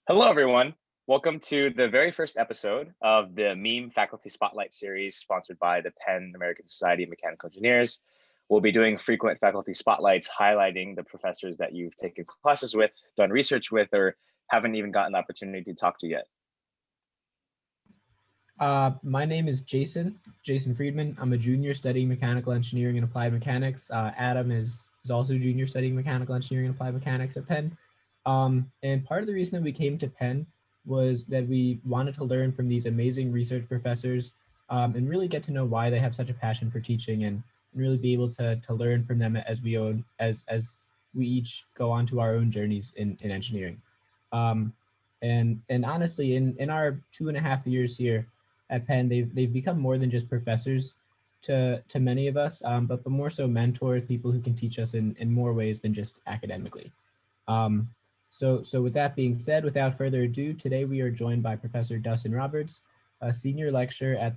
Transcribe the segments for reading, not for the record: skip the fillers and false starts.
Hello, everyone. Welcome to the very first episode of the MEAM Faculty Spotlight Series sponsored by the Penn American Society of Mechanical Engineers. We'll be doing frequent faculty spotlights highlighting the professors that you've taken classes with, done research with, or haven't even gotten the opportunity to talk to yet. My name is Jason Friedman. I'm a junior studying mechanical engineering and applied mechanics. Adam is also a junior studying mechanical engineering and applied mechanics at Penn. And part of the reason that we came to Penn was that we wanted to learn from these amazing research professors and really get to know why they have such a passion for teaching and really be able to learn from them as we each go on to our own journeys in engineering. And honestly, in our 2.5 years here at Penn, they've become more than just professors to many of us, but more so mentors, people who can teach us in more ways than just academically. So with that being said, without further ado, today we are joined by Professor Dustyn Roberts, a senior lecturer at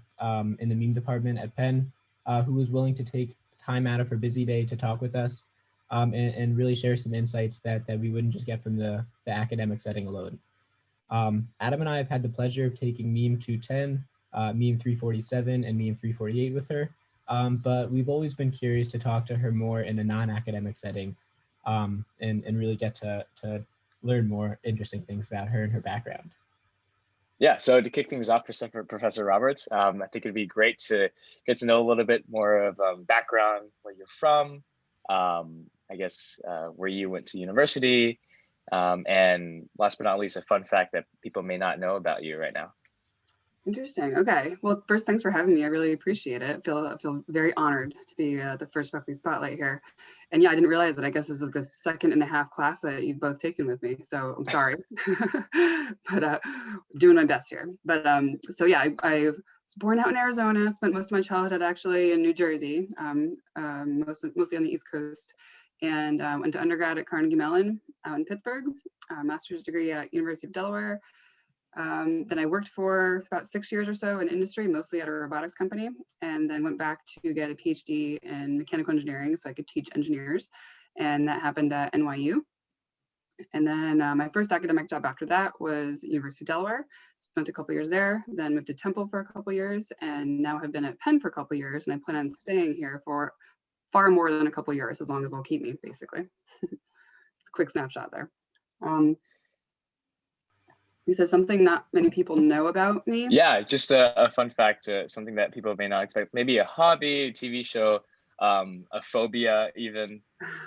in the MEAM department at Penn, who was willing to take time out of her busy day to talk with us and really share some insights that we wouldn't just get from the academic setting alone. Adam and I have had the pleasure of taking MEAM 210, MEAM 347, and MEAM 348 with her, but we've always been curious to talk to her more in a non-academic setting and really get to learn more interesting things about her and her background. Yeah, so to kick things off for Professor Roberts, I think it'd be great to get to know a little bit more of background, where you're from, I guess where you went to university, and last but not least, a fun fact that people may not know about you right now. Interesting. Okay. Well, first, thanks for having me. I really appreciate it. I feel very honored to be the first faculty spotlight here. And yeah, I didn't realize that. I guess this is the 2.5 class that you've both taken with me. So I'm sorry, but doing my best here. But so yeah, I was born out in Arizona. Spent most of my childhood actually in New Jersey, mostly on the East Coast, and went to undergrad at Carnegie Mellon out in Pittsburgh, master's degree at University of Delaware. Then I worked for about 6 years or so in industry, mostly at a robotics company, and then went back to get a PhD in mechanical engineering so I could teach engineers, and that happened at NYU. And then my first academic job after that was University of Delaware. Spent a couple years there, then moved to Temple for a couple years, and now have been at Penn for a couple years, and I plan on staying here for far more than a couple years, as long as they'll keep me, basically. It's a quick snapshot there. You said something not many people know about me? Yeah, just a fun fact, something that people may not expect. Maybe a hobby, TV show, a phobia even.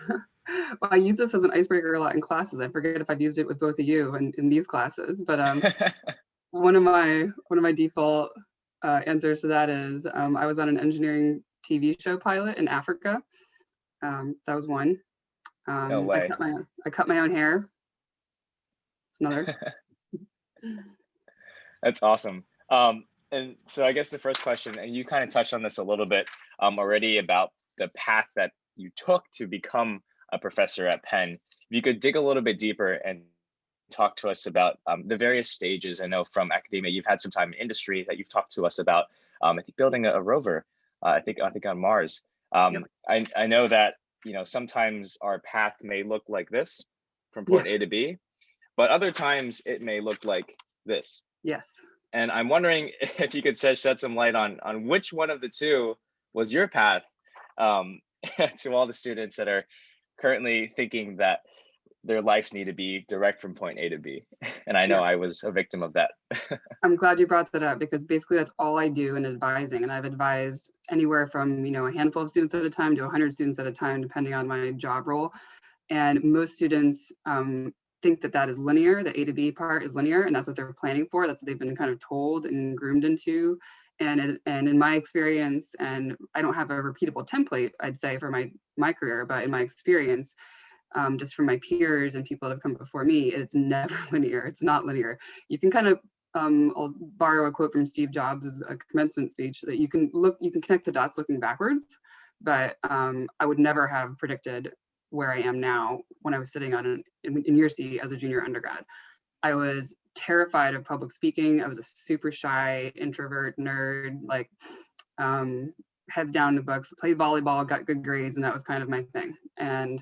Well, I use this as an icebreaker a lot in classes. I forget if I've used it with both of you in these classes, but one of my default answers to that is I was on an engineering TV show pilot in Africa. That was one. No way. I cut my own hair. It's another. That's awesome. And so I guess the first question, and you kind of touched on this a little bit already about the path that you took to become a professor at Penn. If you could dig a little bit deeper and talk to us about the various stages. I know from academia, you've had some time in industry that you've talked to us about, I think building a rover, I think on Mars. Yep. I know that, sometimes our path may look like this from point A to B, but other times it may look like this. Yes. And I'm wondering if you could shed some light on which one of the two was your path, to all the students that are currently thinking that their lives need to be direct from point A to B. And I know I was a victim of that. I'm glad you brought that up, because basically that's all I do in advising. And I've advised anywhere from, a handful of students at a time to 100 students at a time, depending on my job role. And most students think that is linear. The A to B part is linear, and that's what they're planning for. That's what they've been kind of told and groomed into. And in my experience, and I don't have a repeatable template, I'd say, for my career, but in my experience, just from my peers and people that have come before me, it's never linear. It's not linear. You can kind of, I'll borrow a quote from Steve Jobs' commencement speech, that you can connect the dots looking backwards, but I would never have predicted where I am now when I was sitting in your seat as a junior undergrad. I was terrified of public speaking. I was a super shy introvert nerd, like heads down in books, played volleyball, got good grades, and that was kind of my thing. And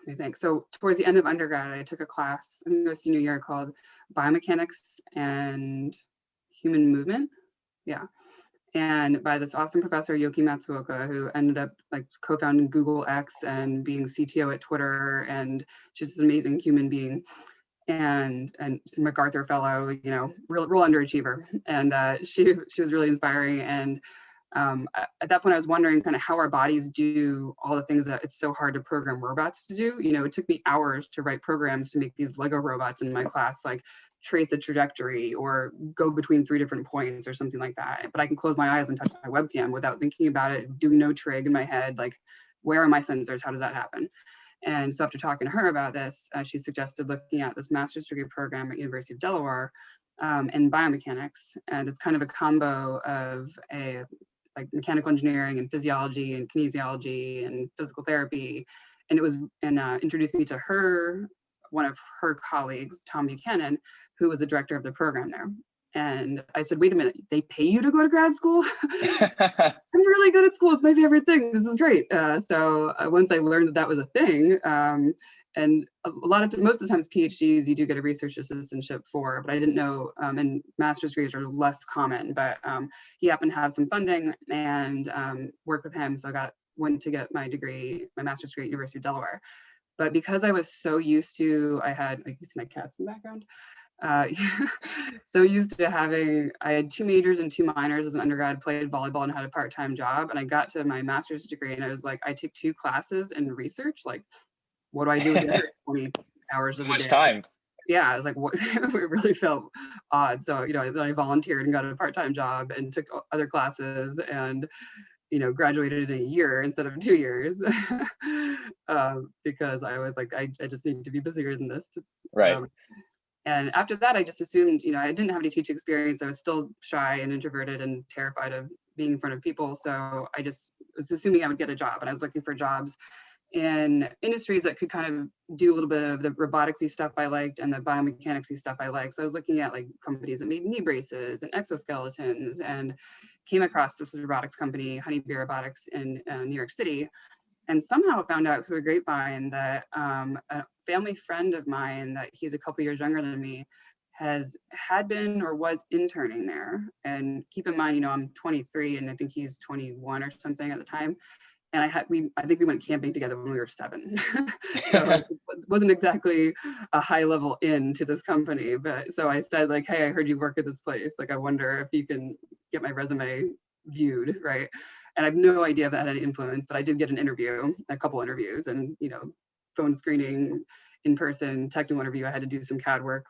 let me think. So towards the end of undergrad, I took a class, I think it was senior year, called Biomechanics and Human Movement. Yeah. And by this awesome professor, Yoki Matsuoka, who ended up like co-founding Google X and being CTO at Twitter, and she's an amazing human being, and MacArthur Fellow, you know, real underachiever. And she was really inspiring. And at that point, I was wondering kind of how our bodies do all the things that it's so hard to program robots to do. You know, it took me hours to write programs to make these Lego robots in my class, like trace a trajectory or go between 3 different points or something like that. But I can close my eyes and touch my webcam without thinking about it, doing no trig in my head, like, where are my sensors? How does that happen? And so after talking to her about this, she suggested looking at this master's degree program at University of Delaware in biomechanics. And it's kind of a combo of like mechanical engineering and physiology and kinesiology and physical therapy. And it was, introduced me to one of her colleagues, Tom Buchanan, who was the director of the program there. And I said, wait a minute, they pay you to go to grad school? I'm really good at school. It's my favorite thing. This is great. So once I learned that was a thing, and most of the times PhDs you do get a research assistantship for, but I didn't know, and master's degrees are less common, but he happened to have some funding and worked with him. So went to get my master's degree at University of Delaware. But because I was so used to, I can see my cats in the background. So used to I had 2 majors and 2 minors as an undergrad, played volleyball and had a part-time job. And I got to my master's degree and I was like, I take 2 classes in research. Like, what do I do with the other 20 hours of the day? Much time. Yeah, I was like, what? It really felt odd. So, you know, then I volunteered and got a part-time job and took other classes and, you know, graduated in a year instead of 2 years because I was like, I just need to be busier than this. Right. And after that, I just assumed, you know, I didn't have any teaching experience. I was still shy and introverted and terrified of being in front of people. So I just was assuming I would get a job, and I was looking for jobs in industries that could kind of do a little bit of the roboticsy stuff I liked and the biomechanicsy stuff I liked. So I was looking at like companies that made knee braces and exoskeletons, and came across this robotics company, Honeybee Robotics, in New York City. And somehow found out through the grapevine that a family friend of mine, that he's a couple years younger than me, had been or was interning there. And keep in mind, you know, I'm 23 and I think he's 21 or something at the time. And I think we went camping together when we were 7. So it wasn't exactly a high level in to this company. But so I said, like, hey, I heard you work at this place. Like, I wonder if you can get my resume viewed, right? And I have no idea if that had any influence, but I did get a couple interviews, and, you know, phone screening, in person, technical interview. I had to do some CAD work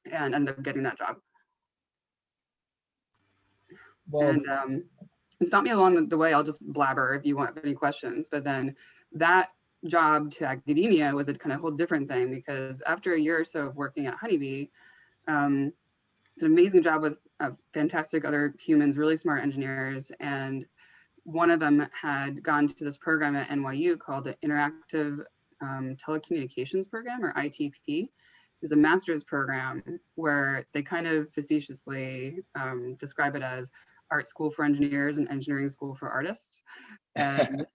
and ended up getting that job. Well, and stop me along the way. I'll just blabber if you want any questions. But then that job to academia was a kind of whole different thing, because after a year or so of working at Honeybee, it's an amazing job with fantastic other humans, really smart engineers. And one of them had gone to this program at NYU called the Interactive Telecommunications Program, or ITP. It was a master's program where they kind of facetiously describe it as art school for engineers and engineering school for artists. And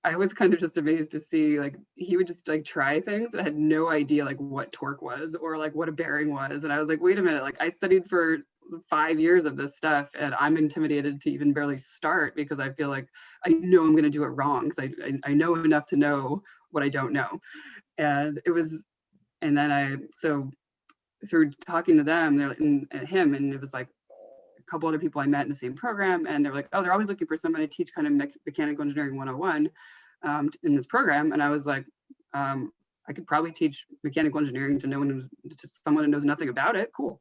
I was kind of just amazed to see, like, he would just like try things that I had no idea like what torque was or like what a bearing was. And I was like, wait a minute, like I studied for 5 years of this stuff and I'm intimidated to even barely start, because I feel like I know I'm going to do it wrong, because I know enough to know what I don't know. And it was, and then so through talking to them, and him, and it was like a couple other people I met in the same program, and they're like, oh, they're always looking for somebody to teach kind of mechanical engineering 101 in this program. And I was like, I could probably teach mechanical engineering to someone who knows nothing about it. Cool.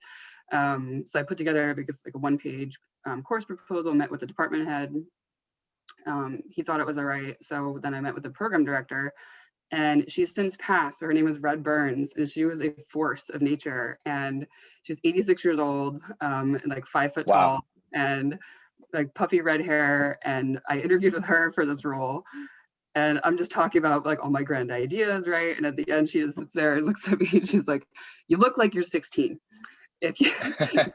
So I put together like a 1-page course proposal, met with the department head. He thought it was all right. So then I met with the program director, and she's since passed, but her name was Red Burns, and she was a force of nature. And she's 86 years old, and like 5 foot tall, and like puffy red hair. And I interviewed with her for this role. And I'm just talking about like all my grand ideas, right? And at the end, she just sits there and looks at me and she's like, you look like you're 16. If you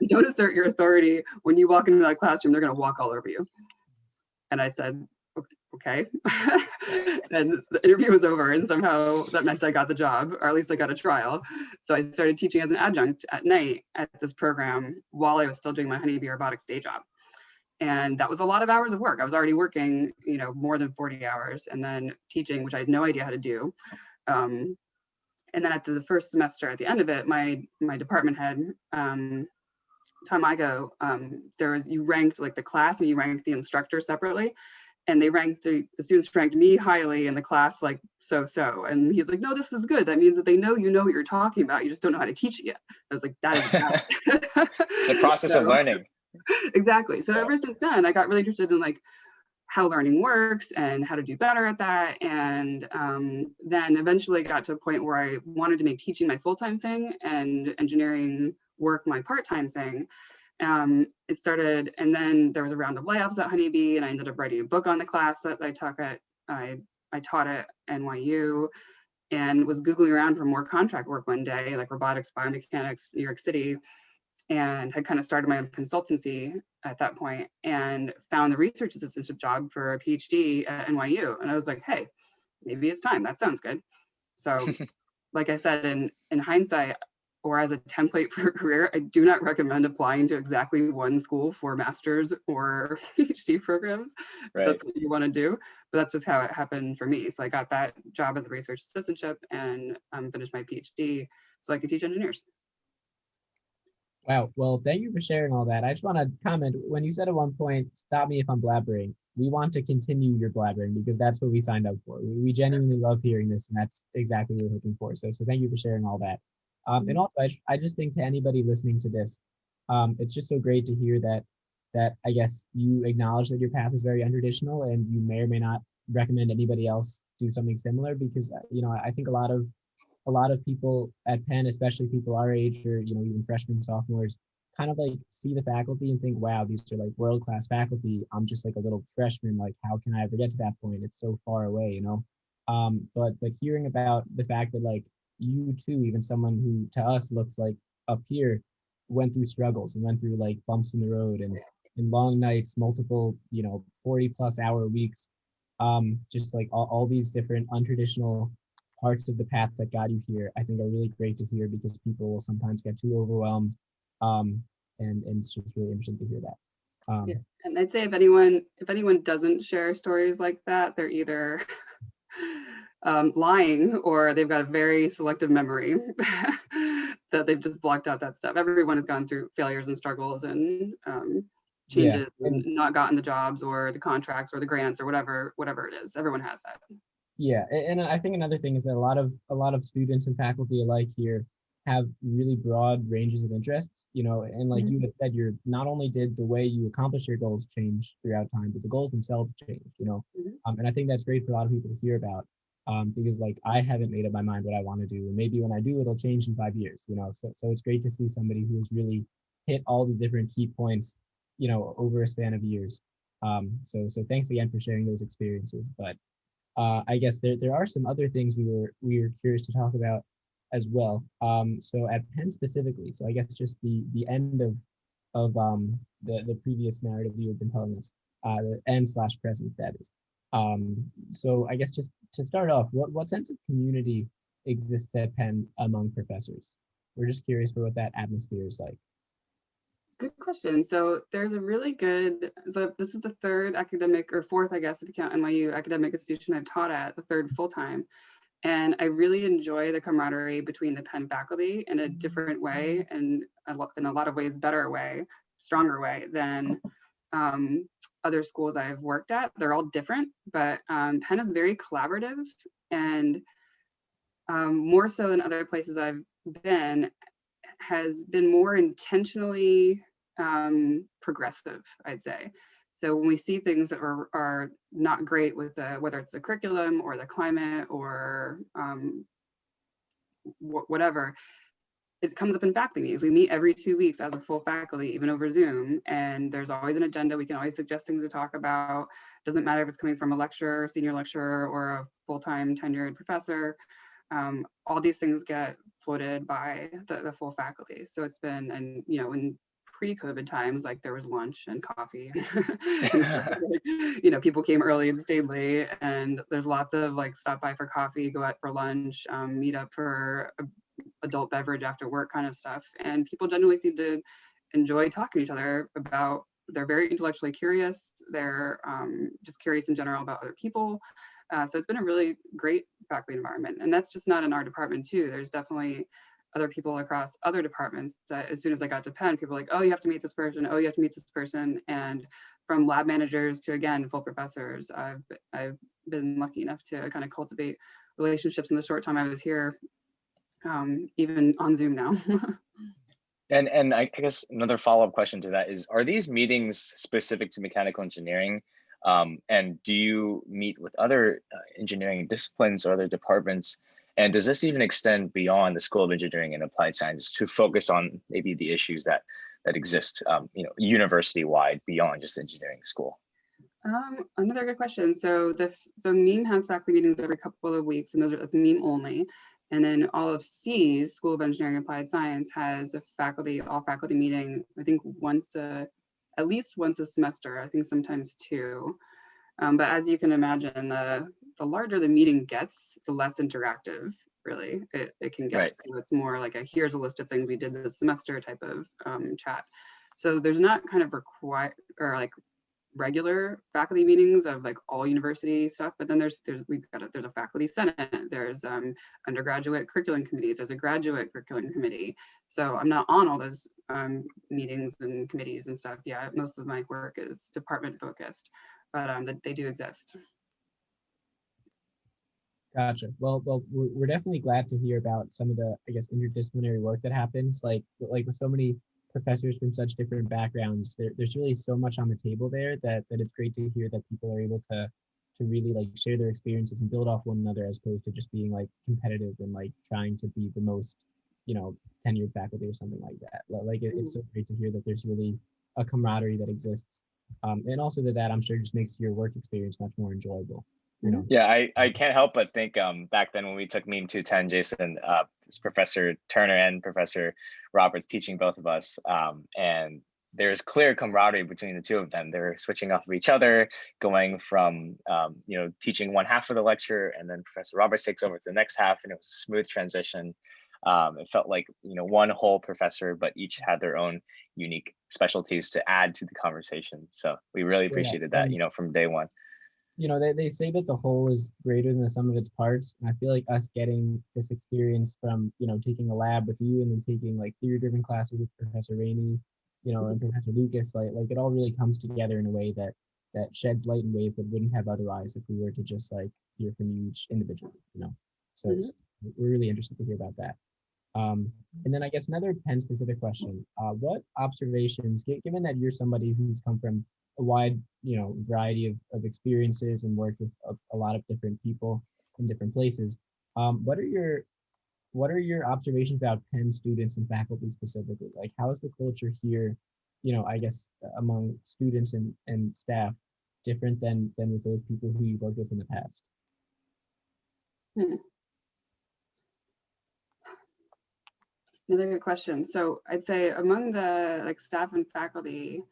don't assert your authority when you walk into that classroom, they're going to walk all over you. And I said, okay. And the interview was over, and somehow that meant I got the job, or at least I got a trial. So I started teaching as an adjunct at night at this program while I was still doing my honeybee robotics day job. And that was a lot of hours of work. I was already working, more than 40 hours, and then teaching, which I had no idea how to do. And then after the first semester, at the end of it, my department head, Tom Igo, you ranked like the class and you ranked the instructor separately. And they ranked, the students ranked me highly and the class like so. And he's like, no, this is good. That means that they know you know what you're talking about. You just don't know how to teach it yet. I was like, that is bad. It's a process of learning. Exactly. So ever since then, I got really interested in like how learning works and how to do better at that. And then eventually got to a point where I wanted to make teaching my full-time thing and engineering work my part-time thing. It started, and then there was a round of layoffs at Honeybee, and I ended up writing a book on the class that I took at, I taught at NYU, and was Googling around for more contract work one day, like robotics, biomechanics, New York City, and had kind of started my own consultancy at that point, and found the research assistantship job for a PhD at NYU. And I was like, hey, maybe it's time. That sounds good. So like I said, in hindsight, or as a template for a career, I do not recommend applying to exactly one school for master's or PhD programs. Right. If that's what you want to do. But that's just how it happened for me. So I got that job as a research assistantship and finished my PhD so I could teach engineers. Wow. Well, thank you for sharing all that. I just want to comment, when you said at one point, stop me if I'm blabbering, we want to continue your blabbering because that's what we signed up for. We genuinely love hearing this, and that's exactly what we're looking for. So thank you for sharing all that. And also, I just think to anybody listening to this, it's just so great to hear that I guess you acknowledge that your path is very untraditional, and you may or may not recommend anybody else do something similar, because I think a lot of people at Penn, especially people our age, or even freshmen, sophomores, kind of like see the faculty and think, wow, these are like world-class faculty. I'm just like a little freshman. Like, how can I ever get to that point? It's so far away, But hearing about the fact that like you too, even someone who to us looks like up here, went through struggles and went through like bumps in the road and long nights, multiple 40+ hour weeks, just like all these different untraditional parts of the path that got you here, I think are really great to hear, because people will sometimes get too overwhelmed, and it's just really interesting to hear that. Yeah. And I'd say if anyone doesn't share stories like that, they're either lying, or they've got a very selective memory that they've just blocked out that stuff. Everyone has gone through failures and struggles and changes, and not gotten the jobs or the contracts or the grants or whatever it is. Everyone has that. Yeah, and I think another thing is that a lot of students and faculty alike here have really broad ranges of interests, and like you had said, you're not only did the way you accomplish your goals change throughout time, but the goals themselves changed, and I think that's great for a lot of people to hear about, because like I haven't made up my mind what I want to do, and maybe when I do, it'll change in 5 years, so it's great to see somebody who has really hit all the different key points, over a span of years. So thanks again for sharing those experiences. But I guess there are some other things we were curious to talk about as well. So at Penn specifically, so I guess just the end of the previous narrative you have been telling us, the end/present, that is. So I guess just to start off, what sense of community exists at Penn among professors? We're just curious for what that atmosphere is like. Good question. So there's a really good, so this is the third academic, or fourth, I guess, if you count NYU, academic institution I've taught at, the third full-time. And I really enjoy the camaraderie between the Penn faculty in a different way, and in a lot of ways, better way, stronger way than other schools I've worked at. They're all different, but Penn is very collaborative, and more so than other places I've been, has been more intentionally progressive, I'd say. So when we see things that are not great with whether it's the curriculum or the climate or whatever, it comes up in faculty meetings. We meet every 2 weeks as a full faculty, even over Zoom, and there's always an agenda. We can always suggest things to talk about. Doesn't matter if it's coming from a lecturer, senior lecturer, or a full-time tenured professor. All these things get floated by the full faculty. So it's been, and in pre-COVID times, like there was lunch and coffee. And so, you know, people came early and stayed late, and there's lots of like stop by for coffee, go out for lunch, meet up for adult beverage after work kind of stuff. And people generally seem to enjoy talking to each other about, they're very intellectually curious. They're just curious in general about other people. So it's been a really great faculty environment. And that's just not in our department too. There's definitely other people across other departments that as soon as I got to Penn, people were like, oh, you have to meet this person. Oh, you have to meet this person. And from lab managers to, again, full professors, I've been lucky enough to kind of cultivate relationships in the short time I was here, even on Zoom now. And I guess another follow-up question to that is, are these meetings specific to mechanical engineering? And do you meet with other engineering disciplines or other departments? And does this even extend beyond the School of Engineering and Applied Sciences to focus on maybe the issues that exist, you know, university-wide beyond just engineering school? Another good question. So MEAM has faculty meetings every couple of weeks, and that's MEAM only. And then all of SEAS, School of Engineering and Applied Science, has a all faculty meeting, I think at least once a semester, I think sometimes two. But as you can imagine, the larger the meeting gets, the less interactive really it can get. Right. So it's more like here's a list of things we did this semester type of chat. So there's not kind of regular faculty meetings of like all university stuff, but then there's a faculty senate, there's undergraduate curriculum committees, there's a graduate curriculum committee. So I'm not on all those meetings and committees and stuff. Yeah, most of my work is department focused, but they do exist. Gotcha. Well, we're definitely glad to hear about some of the, I guess, interdisciplinary work that happens. Like with so many professors from such different backgrounds, there's really so much on the table there that it's great to hear that people are able to really like share their experiences and build off one another, as opposed to just being like competitive and like trying to be the most, you know, tenured faculty or something like that. Like it's so great to hear that there's really a camaraderie that exists, and also that I'm sure just makes your work experience much more enjoyable. You know? Yeah, I can't help but think back then when we took MEAM 210, Jason, Professor Turner and Professor Roberts teaching both of us, and there's clear camaraderie between the two of them. They're switching off of each other, going from you know, teaching one half of the lecture, and then Professor Roberts takes over to the next half, and it was a smooth transition. It felt like, you know, one whole professor, but each had their own unique specialties to add to the conversation. So we really appreciated that, you know, from day one. You know, they say that the whole is greater than the sum of its parts. And I feel like us getting this experience from, you know, taking a lab with you and then taking like theory-driven classes with Professor Rainey, you know, and Professor Lucas, like it all really comes together in a way that sheds light in ways that wouldn't have otherwise if we were to just like hear from you each individually, you know. So we're really interested to hear about that. And then I guess another Penn specific question, what observations, given that you're somebody who's come from a wide, you know, variety of experiences and worked with a lot of different people in different places, what are your observations about Penn students and faculty specifically? Like, how is the culture here, you know, I guess among students and staff different than with those people who you've worked with in the past? Another good question. So I'd say among the like staff and faculty,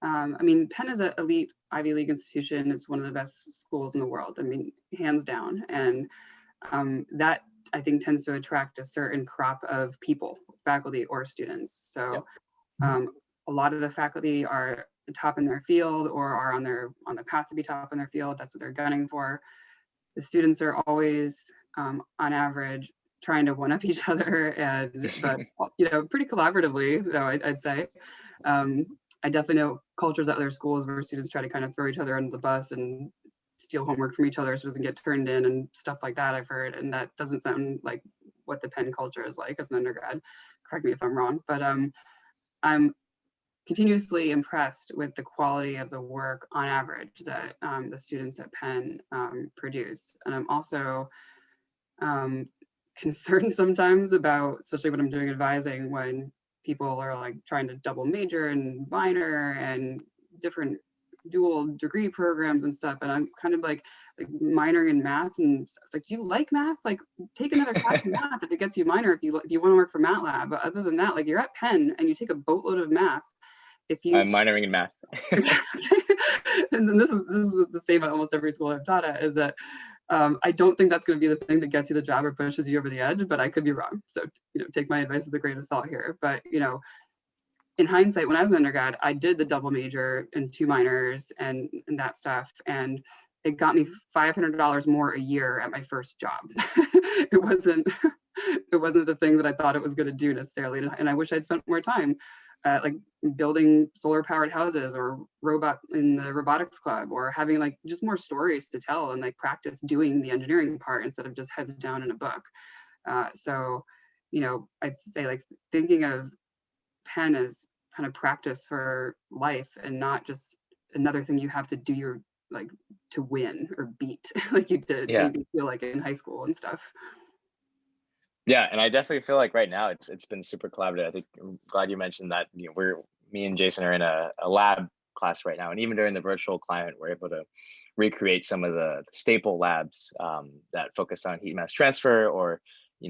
I mean, Penn is an elite Ivy League institution. It's one of the best schools in the world. I mean, hands down. And that I think tends to attract a certain crop of people, faculty or students. So a lot of the faculty are top in their field or are on the path to be top in their field. That's what they're gunning for. The students are always, on average, trying to one-up each other, but you know, pretty collaboratively, though I'd say. I definitely know cultures at other schools where students try to kind of throw each other under the bus and steal homework from each other so it doesn't get turned in and stuff like that, I've heard, and that doesn't sound like what the Penn culture is like as an undergrad. Correct me if I'm wrong, but I'm continuously impressed with the quality of the work on average that the students at Penn produce. And I'm also concerned sometimes about, especially when I'm doing advising, when people are like trying to double major and minor and different dual degree programs and stuff, and I'm kind of like minoring in math, and it's like, do you like math? Like, take another class in math if it gets you minor, if you want to work for MATLAB. But other than that, like, you're at Penn and you take a boatload of math if you I'm minoring in math. and then this is the same at almost every school I've taught at, is that I don't think that's going to be the thing that gets you the job or pushes you over the edge, but I could be wrong. So, take my advice with a grain of salt here. But, in hindsight, when I was an undergrad, I did the double major and 2 minors and that stuff. And it got me $500 more a year at my first job. It wasn't the thing that I thought it was going to do necessarily. And I wish I'd spent more time like building solar powered houses or robot in the robotics club, or having like just more stories to tell and like practice doing the engineering part instead of just heads down in a book. So, I'd say like thinking of Penn as kind of practice for life and not just another thing you have to do to win or beat like you did maybe feel like in high school and stuff. Yeah, and I definitely feel like right now it's been super collaborative. I think I'm glad you mentioned that. Me and Jason are in a lab class right now, and even during the virtual climate, we're able to recreate some of the staple labs that focus on heat mass transfer or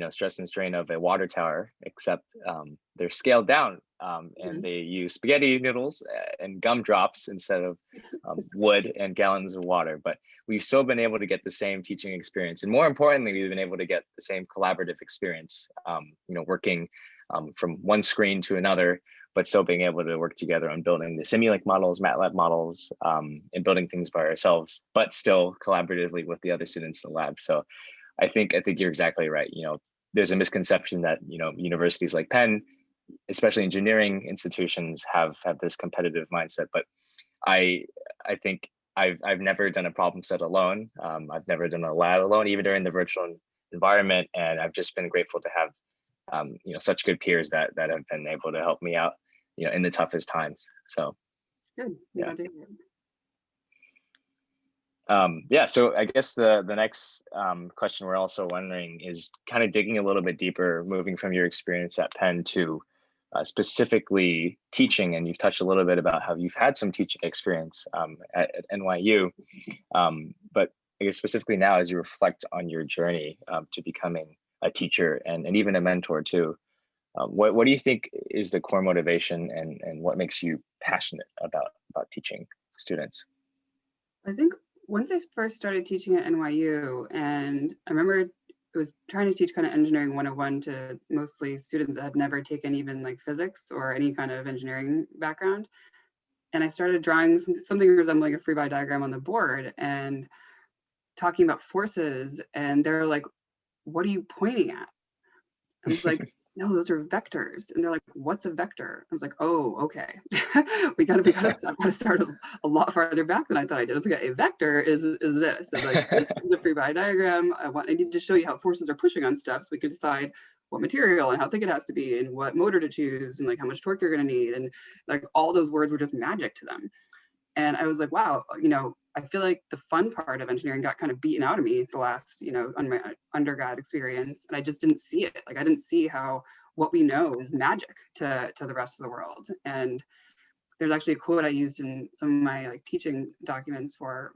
stress and strain of a water tower, except they're scaled down and they use spaghetti noodles and gumdrops instead of wood and gallons of water. But we've still been able to get the same teaching experience. And more importantly, we've been able to get the same collaborative experience, working from one screen to another, but still being able to work together on building the Simulink models, MATLAB models, and building things by ourselves, but still collaboratively with the other students in the lab. So I think you're exactly right. There's a misconception that, universities like Penn, especially engineering institutions, have this competitive mindset. But I think I've never done a problem set alone. I've never done a lab alone, even during the virtual environment. And I've just been grateful to have, such good peers that have been able to help me out, in the toughest times. So good. Yeah. So I guess the next question we're also wondering is kind of digging a little bit deeper, moving from your experience at Penn to specifically teaching. And you've touched a little bit about how you've had some teaching experience at NYU, but I guess specifically now as you reflect on your journey to becoming a teacher and even a mentor too, what do you think is the core motivation and what makes you passionate about teaching students? I think once I first started teaching at NYU, and I remember it was trying to teach kind of engineering 101 to mostly students that had never taken even like physics or any kind of engineering background. And I started drawing something resembling a free body diagram on the board and talking about forces. And they're like, "What are you pointing at?" I was like, "No, those are vectors." And they're like, "What's a vector?" I was like, "Oh, okay." I've got to start a lot farther back than I thought I did. I was like, "A vector is this." It's like, this is a free body diagram. I need to show you how forces are pushing on stuff so we can decide what material and how thick it has to be and what motor to choose and like how much torque you're going to need. And like all those words were just magic to them. And I was like, wow, I feel like the fun part of engineering got kind of beaten out of me the last, on my undergrad experience. And I just didn't see it. Like, I didn't see how what we know is magic to the rest of the world. And there's actually a quote I used in some of my like teaching documents for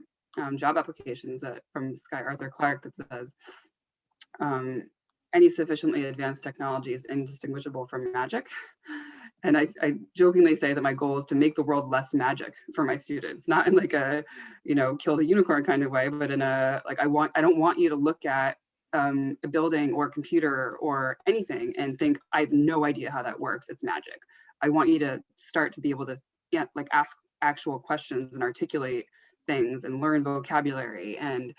job applications from Sky Arthur Clarke that says, any sufficiently advanced technology is indistinguishable from magic. And I jokingly say that my goal is to make the world less magic for my students, not in like a, kill the unicorn kind of way, but in a, like, I don't want you to look at a building or a computer or anything and think, I have no idea how that works. It's magic. I want you to start to be able to ask actual questions and articulate things and learn vocabulary. And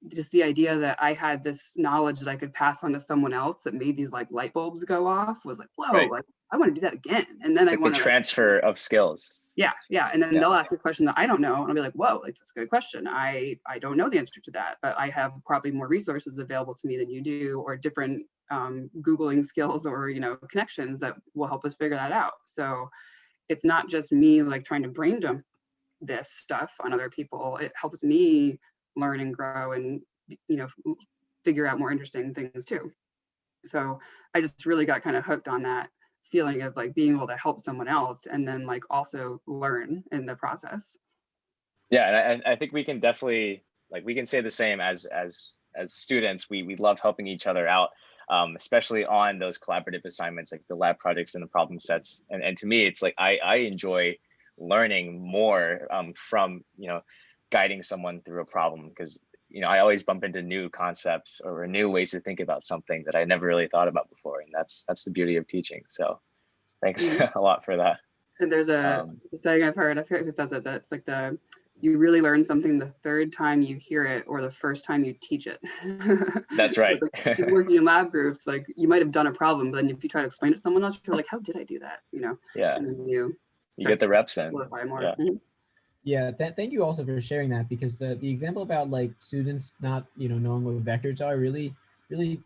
just the idea that I had this knowledge that I could pass on to someone else that made these like light bulbs go off was like, whoa, right. Like I want to do that again. And then it's like the transfer of skills. Yeah. And then they'll ask a question that I don't know. And I'll be like, whoa, like that's a good question. I don't know the answer to that, but I have probably more resources available to me than you do, or different Googling skills or, connections that will help us figure that out. So it's not just me like trying to brain dump this stuff on other people. It helps me learn and grow and, figure out more interesting things too. So I just really got kind of hooked on that feeling of like being able to help someone else and then like also learn in the process. Yeah, and I think we can definitely we can say the same as students. We love helping each other out. especially on those collaborative assignments, like the lab projects and the problem sets. And to me, it's like I enjoy learning more from, guiding someone through a problem, because, I always bump into new concepts or new ways to think about something that I never really thought about before. And that's the beauty of teaching. So thanks a lot for that. And there's a saying I've heard, I forget who says it, that's like you really learn something the third time you hear it or the first time you teach it. That's right. So just working in lab groups, like you might have done a problem, but then if you try to explain it to someone else, you're like, how did I do that? Yeah. And then you get the reps in. More. Yeah. Yeah, thank you also for sharing that, because the example about like students not, knowing what vectors are really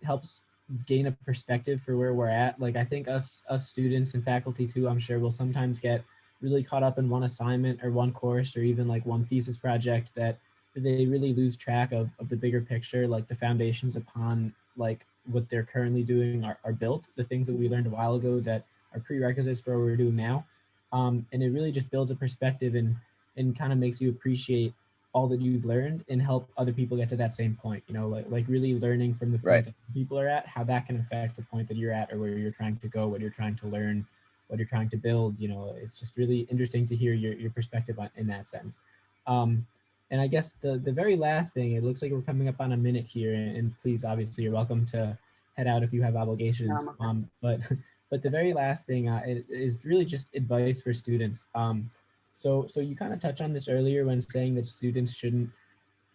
helps gain a perspective for where we're at. Like I think us students and faculty too, I'm sure, will sometimes get really caught up in one assignment or one course or even like one thesis project that they really lose track of the bigger picture, like the foundations upon like what they're currently doing are built, the things that we learned a while ago that are prerequisites for what we're doing now. And it really just builds a perspective and kind of makes you appreciate all that you've learned and help other people get to that same point, like really learning from the point that people are at, how that can affect the point that you're at or where you're trying to go, what you're trying to learn, what you're trying to build. It's just really interesting to hear your perspective in that sense. And I guess the very last thing, it looks like we're coming up on a minute here, and please, obviously, you're welcome to head out if you have obligations. But the very last thing is really just advice for students. So you kind of touched on this earlier when saying that students shouldn't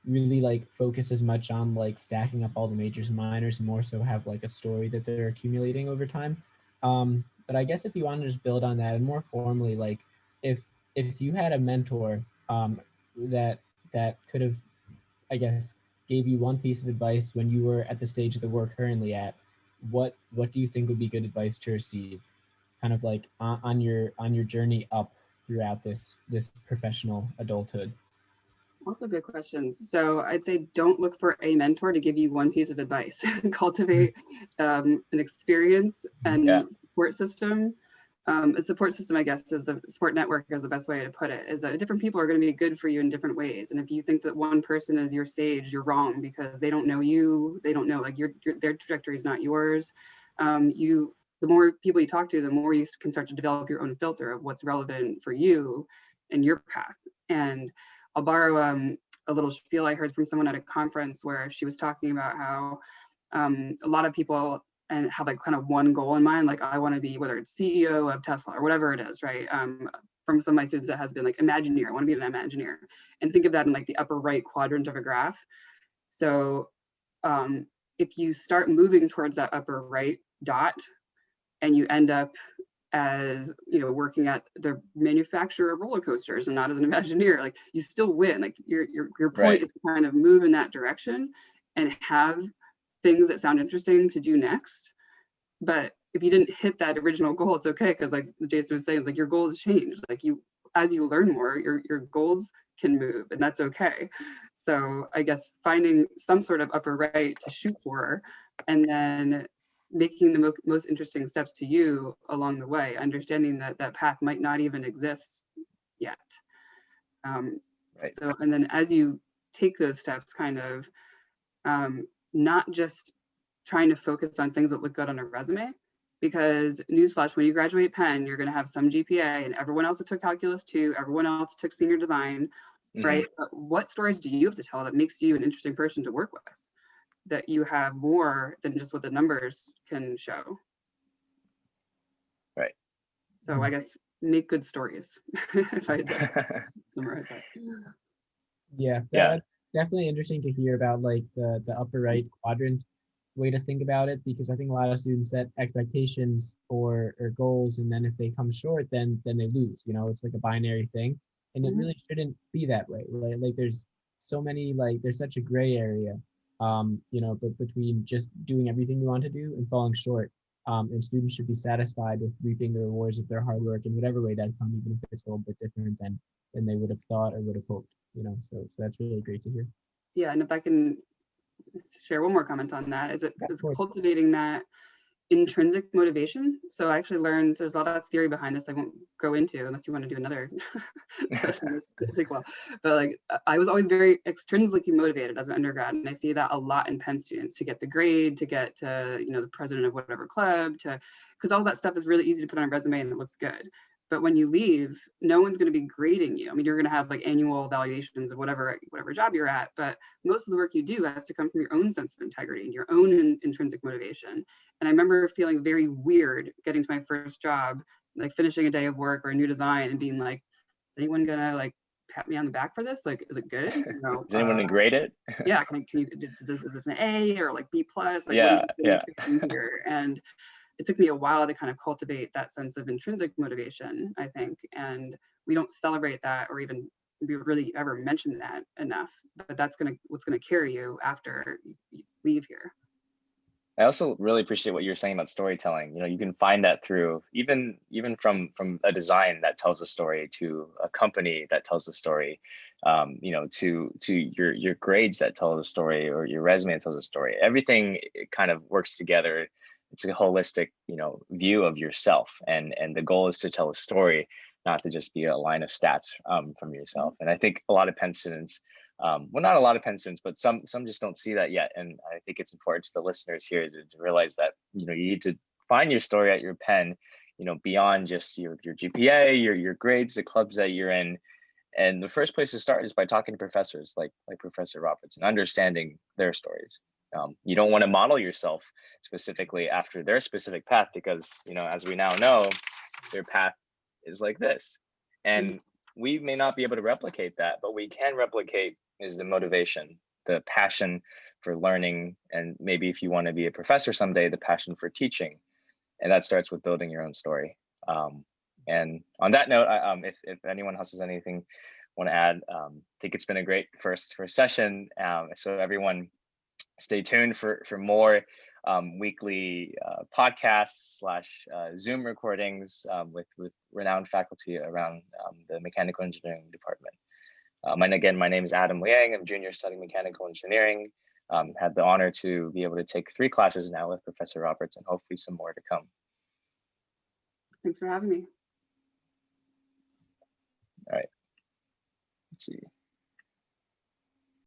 really like focus as much on like stacking up all the majors and minors, and more so have like a story that they're accumulating over time. But I guess if you want to just build on that and more formally, like if you had a mentor that could have, I guess, gave you one piece of advice when you were at the stage that we're currently at, what do you think would be good advice to receive, kind of like on your journey up throughout this professional adulthood? Also good questions. So I'd say don't look for a mentor to give you one piece of advice. Cultivate an experience and support system. A support system, I guess, is the support network is the best way to put it, is that different people are going to be good for you in different ways. And if you think that one person is your sage, you're wrong, because they don't know you. They don't know, like their trajectory is not yours. The more people you talk to, the more you can start to develop your own filter of what's relevant for you and your path. And I'll borrow a little spiel I heard from someone at a conference where she was talking about how a lot of people have like kind of one goal in mind, like I want to be, whether it's CEO of Tesla or whatever it is, right? From some of my students, that has been like Imagineer, I want to be an Imagineer, and think of that in like the upper right quadrant of a graph. So if you start moving towards that upper right dot and you end up as working at the manufacturer of roller coasters and not as an Imagineer, like you still win. Like your point is to kind of move in that direction and have things that sound interesting to do next. But if you didn't hit that original goal, it's okay, because like Jason was saying, it's like your goals change. Like as you learn more, your goals can move, and that's okay. So I guess finding some sort of upper right to shoot for, and then making the most interesting steps to you along the way, understanding that that path might not even exist yet. So, and then as you take those steps, kind of not just trying to focus on things that look good on a resume, because newsflash, when you graduate Penn, you're going to have some GPA, and everyone else that took calculus 2, everyone else took senior design, right? But what stories do you have to tell that makes you an interesting person to work with, that you have more than just what the numbers can show? Right. So I guess make good stories, if I had to summarize that. Yeah, that's definitely interesting to hear about, like the upper right quadrant way to think about it, because I think a lot of students set expectations or goals, and then if they come short, then they lose. It's like a binary thing, and it really shouldn't be that way. Like there's so many, like there's such a gray area, but between just doing everything you want to do and falling short. And students should be satisfied with reaping the rewards of their hard work in whatever way that comes, even if it's a little bit different than they would have thought or would have hoped. So that's really great to hear. Yeah, and if I can share one more comment on that, is cultivating that intrinsic motivation. So I actually learned there's a lot of theory behind this. I won't go into unless you want to do another session. Take a while. But like I was always very extrinsically motivated as an undergrad, and I see that a lot in Penn students to get the grade, to get to the president of whatever club, to because all that stuff is really easy to put on a resume and it looks good. But when you leave, no one's going to be grading you. I mean, you're going to have like annual evaluations of whatever job you're at, but most of the work you do has to come from your own sense of integrity and your own intrinsic motivation. And I remember feeling very weird getting to my first job, like finishing a day of work or a new design and being like, is anyone gonna like pat me on the back for this? Like, is it good? Does anyone grade it? Yeah, can you is this an A or like B plus? Like, yeah, what are you here? And it took me a while to kind of cultivate that sense of intrinsic motivation, I think. And we don't celebrate that or even really ever mention that enough. But that's what's gonna carry you after you leave here. I also really appreciate what you're saying about storytelling. You can find that through even from a design that tells a story to a company that tells a story, to your grades that tell a story or your resume that tells a story. Everything kind of works together. It's a holistic, view of yourself, and the goal is to tell a story, not to just be a line of stats from yourself. And I think a lot of Penn students, well, not a lot of Penn students, but some just don't see that yet. And I think it's important to the listeners here to realize that you need to find your story at your Penn, beyond just your GPA, your grades, the clubs that you're in. And the first place to start is by talking to professors like Professor Roberts and understanding their stories. You don't want to model yourself specifically after their specific path because, as we now know, their path is like this. And we may not be able to replicate that, but we can replicate is the motivation, the passion for learning, and maybe if you want to be a professor someday, the passion for teaching. And that starts with building your own story. And on that note, if anyone else has anything want to add, I think it's been a great first session. So everyone, stay tuned for more weekly podcasts / Zoom recordings with renowned faculty around the mechanical engineering department. And again, my name is Adam Liang. I'm junior studying mechanical engineering. Had the honor to be able to take 3 classes now with Professor Roberts and hopefully some more to come. Thanks for having me. All right, let's see.